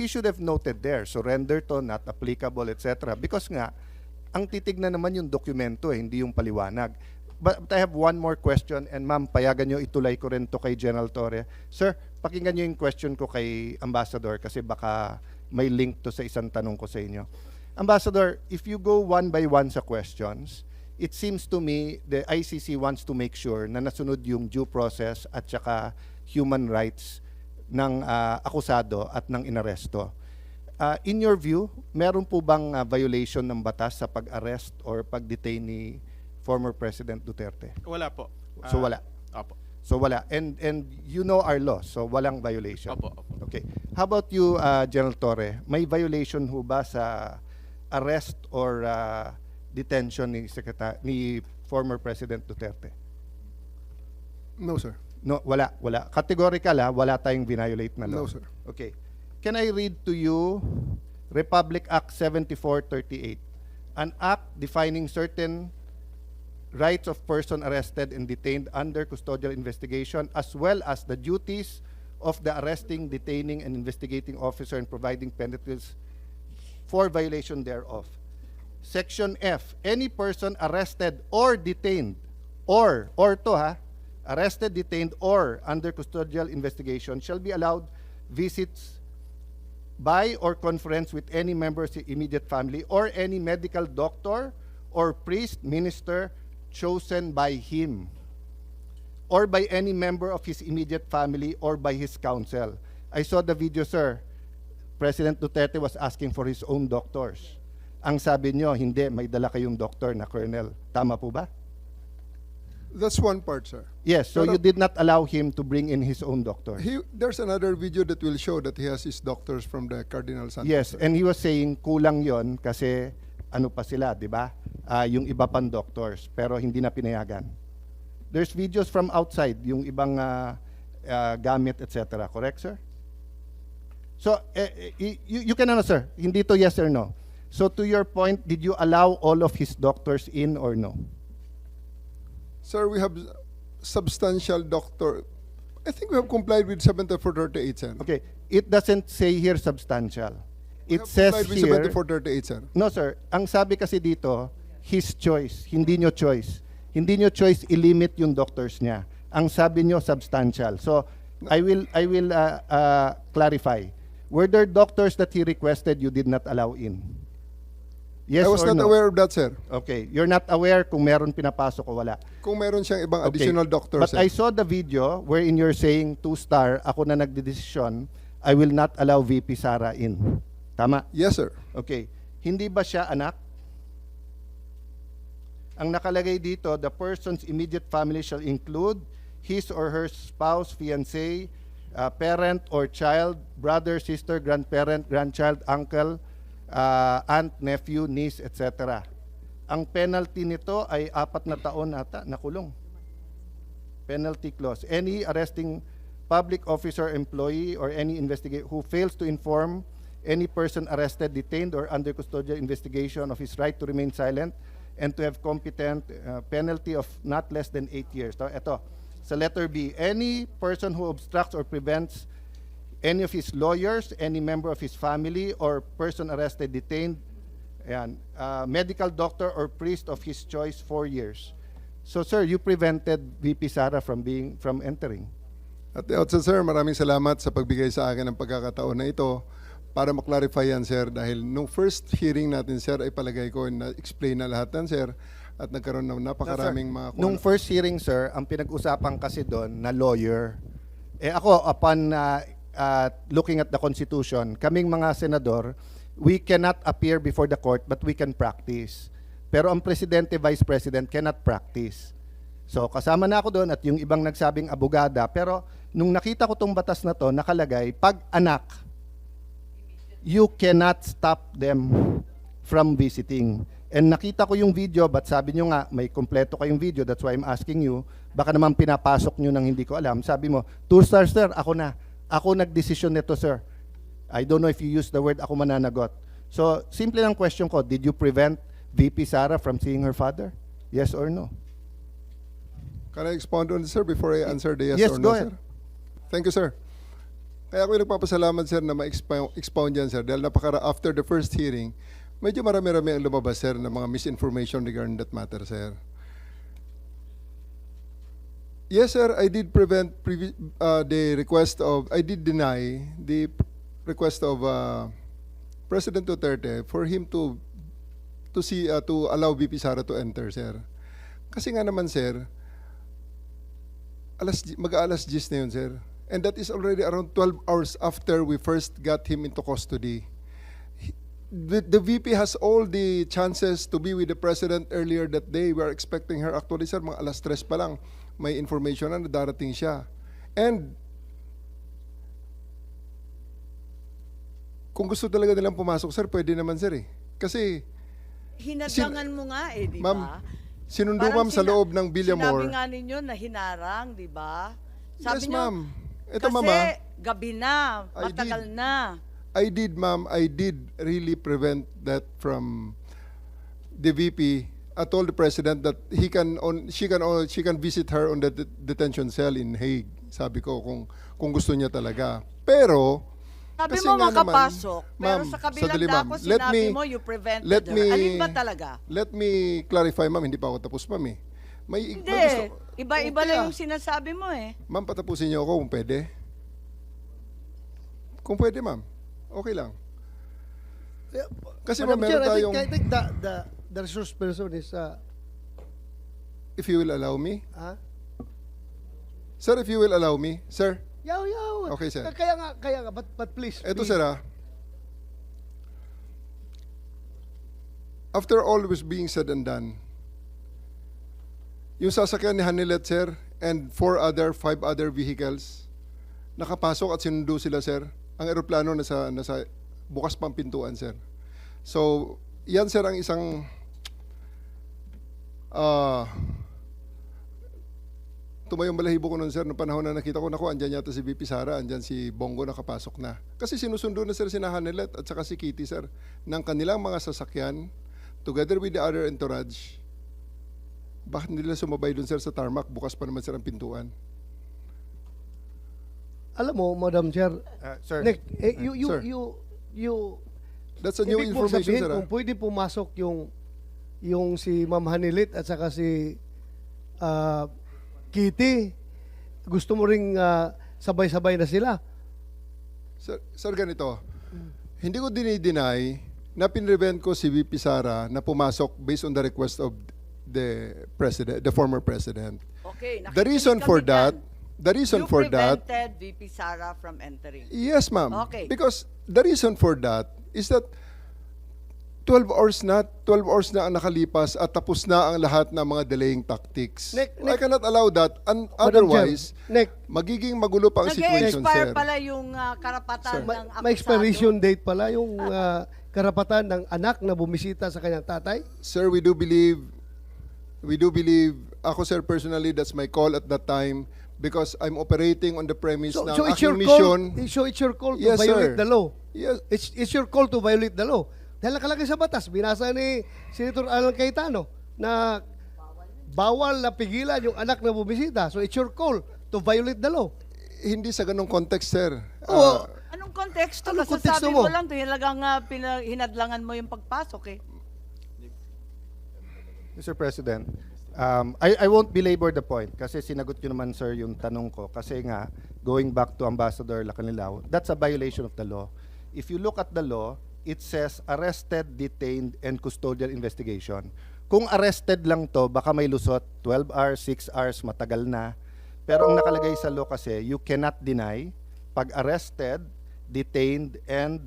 he should have noted there, surrender to, not applicable, etc. Because nga, ang titignan naman yung dokumento, hindi yung paliwanag. But I have one more question, and ma'am, payagan nyo, itulay ko rin to kay General Torre. Sir, pakinggan nyo yung question ko kay Ambassador kasi baka may link to sa isang tanong ko sa inyo. Ambassador, if you go one by one sa questions, it seems to me the ICC wants to make sure na nasunod yung due process at saka human rights ng akusado at ng inaresto. In your view, meron po bang violation ng batas sa pag-arrest or pag-detain ni former President Duterte? Wala po. So wala. Opo. So wala. And you know our law, so walang violation. Opo, opo. Okay. How about you, General Torre? May violation ho ba sa arrest or detention ni former President Duterte? No, sir. No, wala. Categorical wala tayong violate na law. No, sir. Okay. Can I read to you Republic Act 7438, an act defining certain rights of person arrested and detained under custodial investigation, as well as the duties of the arresting, detaining, and investigating officer and providing penalties for violation thereof. Section F, any person arrested or detained, arrested, detained, or under custodial investigation shall be allowed visits by or conference with any member of the immediate family or any medical doctor or priest, minister, chosen by him or by any member of his immediate family or by his counsel. I saw the video, sir. President Duterte was asking for his own doctors. Ang sabi nyo, hindi, may dala kayong doctor na colonel. Tama po ba? That's one part, sir. Yes, so Pero- you did not allow him to bring in his own doctor. There's another video that will show that he has his doctors from the Cardinal Santos. Yes, sir. and he was saying kulang yon kasi ano pa sila, di ba? Yung iba pang doctors, pero hindi na pinayagan. There's videos from outside, yung ibang gamit, etc. Correct, sir? So, you can answer. Hindi to yes or no. So, to your point, did you allow all of his doctors in or no? Sir, we have substantial doctor. I think we have complied with 7438, sir. Okay, it doesn't say here substantial. We It have says complied with here... 7438, sir. No, sir. Ang sabi kasi dito, his choice. Hindi nyo choice. Hindi nyo choice i-limit yung doctors niya. Ang sabi nyo, substantial. So, I will clarify. Were there doctors that he requested you did not allow in? Yes I was or not no? aware of that, sir. Okay. You're not aware kung meron pinapasok o wala. Kung meron siyang ibang Okay. additional doctors, But sir. I saw the video wherein you're saying 2-star, ako na nagdedesisyon, I will not allow VP Sara in. Tama? Yes, sir. Okay. Hindi ba siya anak? Ang nakalagay dito, the person's immediate family shall include his or her spouse, fiancé, parent or child, brother, sister, grandparent, grandchild, uncle, aunt, nephew, niece, etc. Ang penalty nito ay 4 na taon ata na kulong. Penalty clause. Any arresting public officer, employee, or any investigator who fails to inform any person arrested, detained, or under custodial investigation of his right to remain silent and to have competent penalty of not less than 8 years. So, ito, sa letter B, any person who obstructs or prevents any of his lawyers, any member of his family, or person arrested, detained, ayan, medical doctor or priest of his choice 4 years. So, sir, you prevented VP Sara from entering. At the outset, sir, maraming salamat sa pagbigay sa akin ng pagkakataon na ito para maklarify yan, sir. Dahil nung first hearing natin, sir, ay palagay ko na-explain na lahat yan, sir. At nagkaroon ng napakaraming mga... Nung first hearing, sir, ang pinag-usapan kasi doon na lawyer. Ako, upon looking at the Constitution, kaming mga senador, we cannot appear before the court but we can practice. Pero ang presidente, vice president cannot practice. So kasama na ako doon at yung ibang nagsabing abogada. Pero nung nakita ko tong batas na to, nakalagay, pag anak, you cannot stop them from visiting. And nakita ko yung video, but sabi nyo nga, may kompleto kayong video, that's why I'm asking you, baka naman pinapasok nyo nang hindi ko alam. Sabi mo, 2-star, sir, ako na. Ako nagdesisyon nito, sir. I don't know if you use the word ako mananagot. So, simple lang question ko, did you prevent VP Sara from seeing her father? Yes or no? Can I expound on this, sir, before I answer the yes, Yes, or go no, ahead. sir? Thank you, sir. Kaya ako yung nagpapasalamat, sir, na ma-expound yan, sir. Dahil after the first hearing, medyo marami-rami ang lumabas, sir, ng mga misinformation regarding that matter, sir. Yes, sir, I did I did deny the request of President Duterte for him to allow VP Sara to enter, sir. Kasi nga naman, sir, mag-aalas 10 na yun, sir. And that is already around 12 hours after we first got him into custody. The VP has all the chances to be with the President earlier that day. We are expecting her. Actually, sir, mga alas 3 pa lang, may information na darating siya. And kung gusto talaga nilang pumasok, sir, pwede naman, sir, eh. Kasi Hinadlangan mo nga eh, di Ma'am, ba? sinundo, Parang ma'am, sa loob ng Villamor. Sinabi nga ninyo na hinarang, di ba? Yes, Sabi ma'am. Ito, kasi mama, gabi na, I matagal did. na. I did, ma'am. I did really prevent that from the VP. I told the president that she can visit her on the detention cell in Hague. Sabi ko kung gusto niya talaga. Pero Sabi kasi mo nga naman, makapasok, pero ma'am, sa kabilang sandali, dako ma'am. sinabi mo you prevented her. Alin ba talaga? Let me clarify, ma'am. Hindi pa ako tapos, ma'am, eh. May Hindi, iba-iba Okay, lang yung sinasabi mo eh. Ma'am, patapusin niyo ako kung pwede. Kung pwede, ma'am. Okay lang. Kasi, ma'am, Madam Chair, meron tayong... I think the resource person is If you will allow me. ah, Sir, if you will allow me. Sir, yaw. Okay, sir. Kaya nga, but please. eto, please. sir, ah. After all was being said and done, yung sasakyan ni Hanilet, sir, and 5 other vehicles, nakapasok at sinundo sila, sir. Ang eroplano nasa bukas pang pintuan, sir. So, yan, sir, ang isang tumayong balahibo ko nun, sir, noong panahon na nakita ko, naku, andyan yata si VP Sara, andyan si Bongo nakapasok na. Kasi sinusundo na, sir, si Hanilet at saka si Kitty, sir, ng kanilang mga sasakyan, together with the other entourage. Bakit nila sumabay dun, sir, sa tarmac? Bukas pa naman, sir, ang pintuan. Alam mo, Madam Chair, Sir, Nick, Sir. you That's a new ibig mong information, sabihin sir. kung pwede pumasok yung si Ma'am Hanilit at saka si Kitty, gusto mo ring sabay-sabay na sila. Sir, ganito. Hindi ko dinideny na pinrevent ko si VP Sara na pumasok based on the request of the former president. Okay, The reason for that, you prevented VP Sara from entering. yes, ma'am. Okay. Because the reason for that is that 12 hours na ang nakalipas at tapos na ang lahat ng mga delaying tactics. Nick, I cannot allow that. And Madam otherwise, Chair, Nick, magiging magulo pa ang situation, Nag-expire sir. pala yung karapatan ng akusado. may expiration date pala yung karapatan ng anak na bumisita sa kanyang tatay. Sir, we do believe, ako, sir, personally, that's my call at that time because I'm operating on the premise ng So it's aking your mission. call. So it's your call to Yes, violate sir. the law. Yes, It's your call to violate the law. Dahil nakalagay sa batas, binasa ni Senator Alan Cayetano na bawal na pigilan yung anak na bumisita. So it's your call to violate the law. hindi sa ganong context, sir. Oo. Anong konteksto? Anong Kasasabi konteksto mo mo? lang, talagang hinadlangan mo yung pagpasok eh. Mr. President, I won't belabor the point kasi sinagot nyo naman, sir, yung tanong ko. Kasi nga, going back to Ambassador Lacanilao, that's a violation of the law. If you look at the law, it says arrested, detained, and custodial investigation. Kung arrested lang to, baka may lusot, 12 hours, 6 hours, matagal na. Pero ang nakalagay sa law kasi, you cannot deny pag arrested, detained, and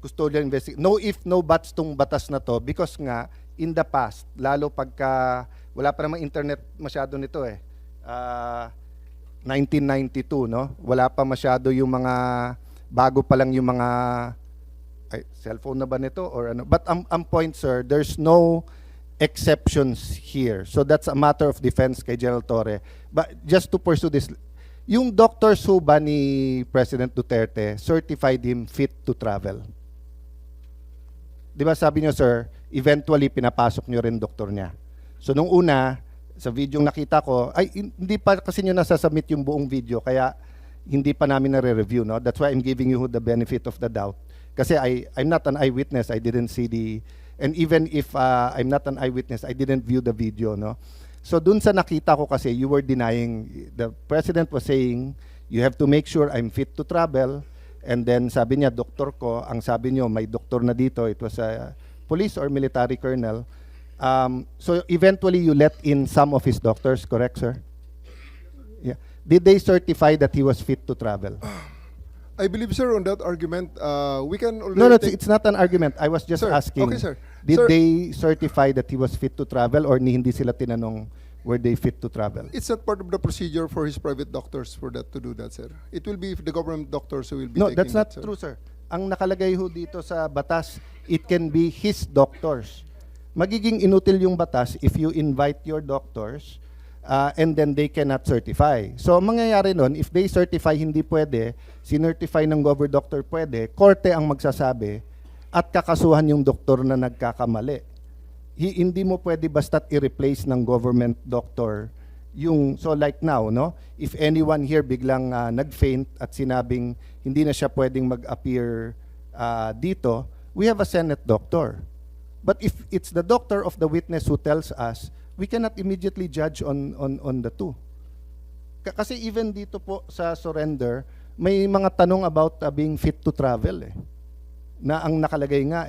custodial investigation. No if, no buts tong batas na to because nga, in the past, lalo pagka, wala pa namang internet masyado nito eh. 1992, no? Wala pa masyado yung mga, bago pa lang yung mga, cellphone na ba nito or ano? But ang point, sir, there's no exceptions here. So that's a matter of defense kay General Torre. But just to pursue this, yung doctors ho ba ni President Duterte certified him fit to travel? Di ba sabi niyo, sir, eventually pinapasok niyo rin doktor niya. So nung una, sa video nakita ko, ay hindi pa kasi niyo nasasubmit yung buong video, kaya hindi pa namin nare-review, no? That's why I'm giving you the benefit of the doubt. Kasi I'm not an eyewitness, I didn't see and even if I'm not an eyewitness, I didn't view the video, no? So dun sa nakita ko kasi, you were denying, the President was saying, you have to make sure I'm fit to travel, and then sabi niya, doktor ko, ang sabi niyo, may doktor na dito, it was a police or military colonel. So eventually you let in some of his doctors, correct, sir? Yeah. Did they certify that he was fit to travel? I believe, sir, on that argument, we can already No, take- it's not an argument. I was just Sir, asking. okay, sir. Did Sir- they certify that he was fit to travel or hindi sila tinanong were they fit to travel? It's not part of the procedure for his private doctors for that to do that, sir. It will be the government doctors who will be No, taking that's not that, sir. true, sir. Ang nakalagay ho dito sa batas, it can be his doctors. Magiging inutil yung batas if you invite your doctors and then they cannot certify. So, ang mangyayari nun, if they certify hindi pwede, sinertify ng gover doctor pwede, korte ang magsasabi at kakasuhan yung doktor na nagkakamali. Hindi mo pwede basta't i-replace ng government doctor yung, so like now, no? If anyone here biglang nag-faint at sinabing hindi na siya pwedeng mag-appear dito, we have a Senate doctor. But if it's the doctor of the witness who tells us, we cannot immediately judge on the two. Kasi even dito po sa surrender, may mga tanong about being fit to travel eh. Na ang nakalagay nga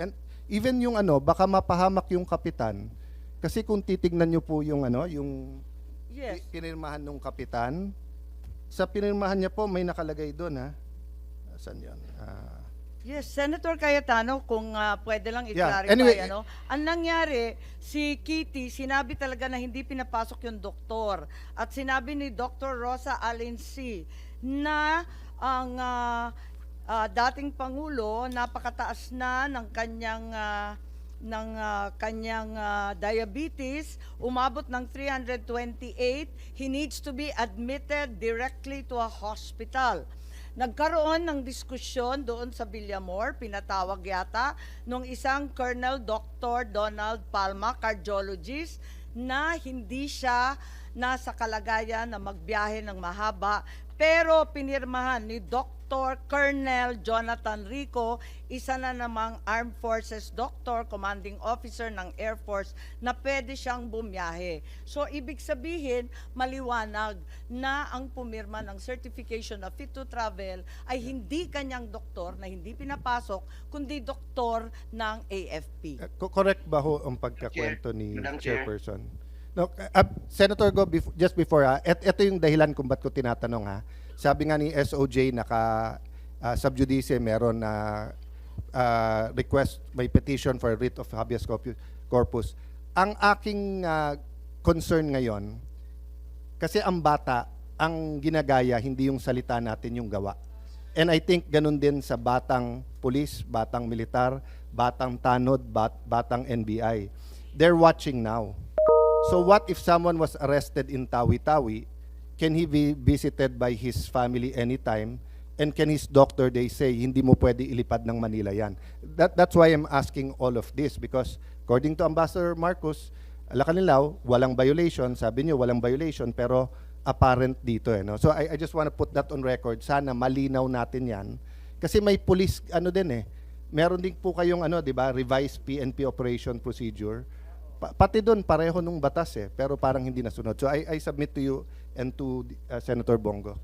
and even yung baka mapahamak yung kapitan. Kasi kung titignan niyo po yung yung Yes. pinirmahan ng kapitan, sa pinirmahan niya po may nakalagay doon ha. Saan 'yon? Yes, Senator Cayetano, kung pwede lang Yeah, i-clarify, anyway, ang nangyari, si Kitty, sinabi talaga na hindi pinapasok yung doktor. At sinabi ni Dr. Rosa Alensi na ang dating Pangulo, napakataas na ng kanyang diabetes, umabot ng 328, he needs to be admitted directly to a hospital. Nagkaroon ng diskusyon doon sa Villamor, pinatawag yata, nung isang Colonel Dr. Donald Palma, cardiologist, na hindi siya nasa kalagayan na magbiyahe ng mahaba, pero pinirmahan ni Dr. Colonel Jonathan Rico, isa na namang Armed Forces Doctor, Commanding Officer ng Air Force, na pwede siyang bumiyahe. So, ibig sabihin, maliwanag na ang pumirma ng certification of fit to travel ay hindi kanyang doktor na hindi pinapasok, kundi doktor ng AFP. Correct ba ho ang pagkakwento ni Madam Chair. Chairperson? No, Senator Go, just before, ito yung dahilan kung ba't ko tinatanong ha. Sabi nga ni SOJ, sub judice, meron na request, may petition for writ of habeas corpus. Ang aking concern ngayon, kasi ang bata, ang ginagaya, hindi yung salita natin yung gawa. And I think ganun din sa batang pulis, batang militar, batang tanod, batang NBI. They're watching now. So what if someone was arrested in Tawi-Tawi? Can he be visited by his family anytime? And can his doctor, they say, hindi mo pwede ilipad ng Manila yan? That's why I'm asking all of this because according to Ambassador Marcos, Lacanilao, walang violation. Sabi niyo, walang violation, pero apparent dito. No? So I just want to put that on record. Sana malinaw natin yan. Kasi may police, meron din po kayong, di ba, revised PNP operation procedure. Pati doon, pareho nung batas pero parang hindi nasunod. So I submit to you and to Senator Bongo.